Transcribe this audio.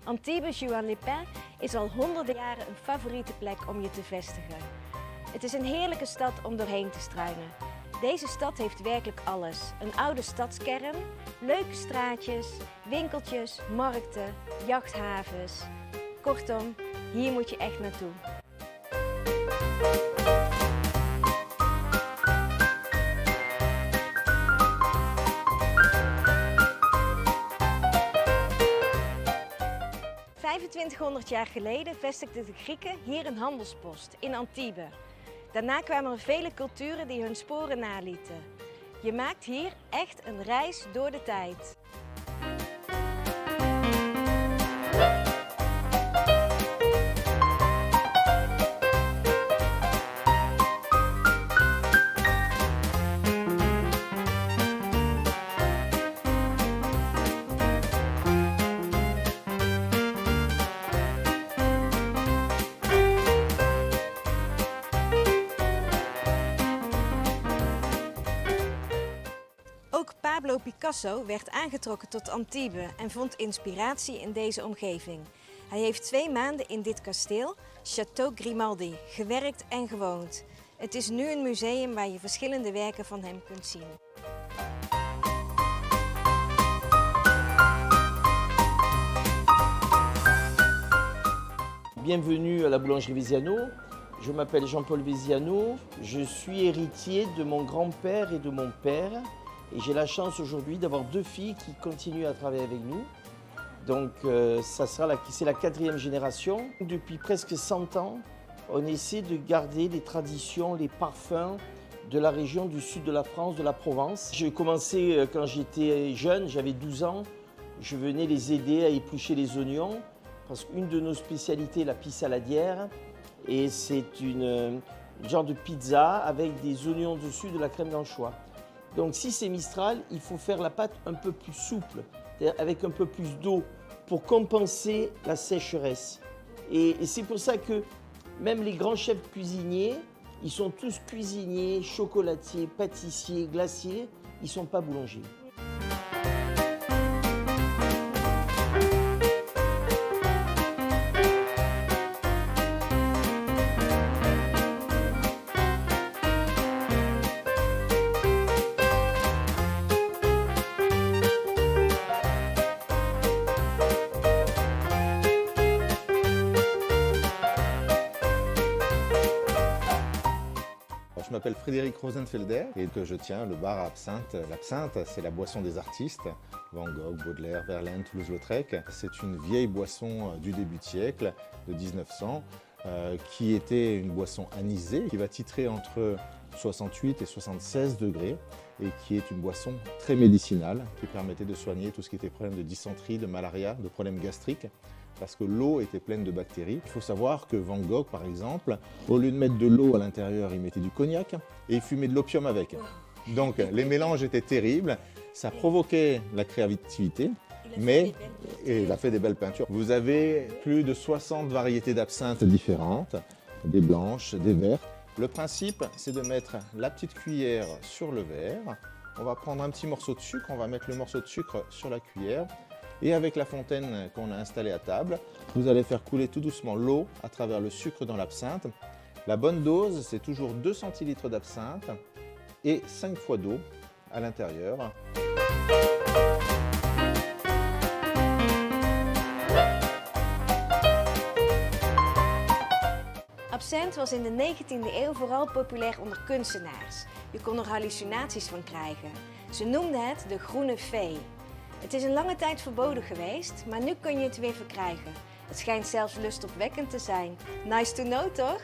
Antibes-Juan-les-Pins is al honderden jaren een favoriete plek om je te vestigen. Het is een heerlijke stad om doorheen te struinen. Deze stad heeft werkelijk alles. Een oude stadskern, leuke straatjes, winkeltjes, markten, jachthavens. Kortom, hier moet je echt naartoe. $2500 jaar geleden vestigden de Grieken hier een handelspost in Antibes. Daarna kwamen er vele culturen die hun sporen nalieten. Je maakt hier echt een reis door de tijd. Ook Pablo Picasso werd aangetrokken tot Antibes en vond inspiratie in deze omgeving. Hij heeft 2 maanden in dit kasteel, Château Grimaldi, gewerkt en gewoond. Het is nu een museum waar je verschillende werken van hem kunt zien. Bienvenue à la boulangerie Veziano. Je m'appelle Jean-Paul Veziano. Je suis héritier de mon grand-père et de mon père. Et j'ai la chance aujourd'hui d'avoir 2 filles qui continuent à travailler avec nous. Donc c'est la 4e génération. Depuis presque 100 ans, on essaie de garder les traditions, les parfums de la région du sud de la France, de la Provence. J'ai commencé quand j'étais jeune, j'avais 12 ans. Je venais les aider à éplucher les oignons parce qu'une de nos spécialités est la pisse saladière. Et c'est une genre de pizza avec des oignons dessus, de la crème d'anchois. Donc si c'est Mistral, il faut faire la pâte un peu plus souple, c'est-à-dire avec un peu plus d'eau pour compenser la sécheresse. Et c'est pour ça que même les grands chefs cuisiniers, ils sont tous cuisiniers, chocolatiers, pâtissiers, glaciers, ils ne sont pas boulangers. Je m'appelle Frédéric Rosenfelder et que je tiens le bar à absinthe. L'absinthe, c'est la boisson des artistes, Van Gogh, Baudelaire, Verlaine, Toulouse-Lautrec. C'est une vieille boisson du début de siècle, de 1900, qui était une boisson anisée, qui va titrer entre 68 et 76 degrés et qui est une boisson très médicinale, qui permettait de soigner tout ce qui était problème de dysenterie, de malaria, de problèmes gastriques, parce que l'eau était pleine de bactéries. Il faut savoir que Van Gogh, par exemple, au lieu de mettre de l'eau à l'intérieur, il mettait du cognac et il fumait de l'opium avec. Donc les mélanges étaient terribles, ça provoquait la créativité, mais il a fait des belles peintures. Vous avez plus de 60 variétés d'absinthe différentes, des blanches, des vertes. Le principe, c'est de mettre la petite cuillère sur le verre. On va prendre un petit morceau de sucre, on va mettre le morceau de sucre sur la cuillère. Et avec la fontaine qu'on a installée à table, vous allez faire couler tout doucement l'eau à travers le sucre dans l'absinthe. La bonne dose, c'est toujours 2 centilitres d'absinthe et 5 fois d'eau à l'intérieur. Absinthe was in de 19e eeuw vooral populair onder kunstenaars. Je kon er hallucinaties van krijgen. Ze noemden het de groene fee. Het is een lange tijd verboden geweest, maar nu kun je het weer verkrijgen. Het schijnt zelfs lustopwekkend te zijn. Nice to know, toch?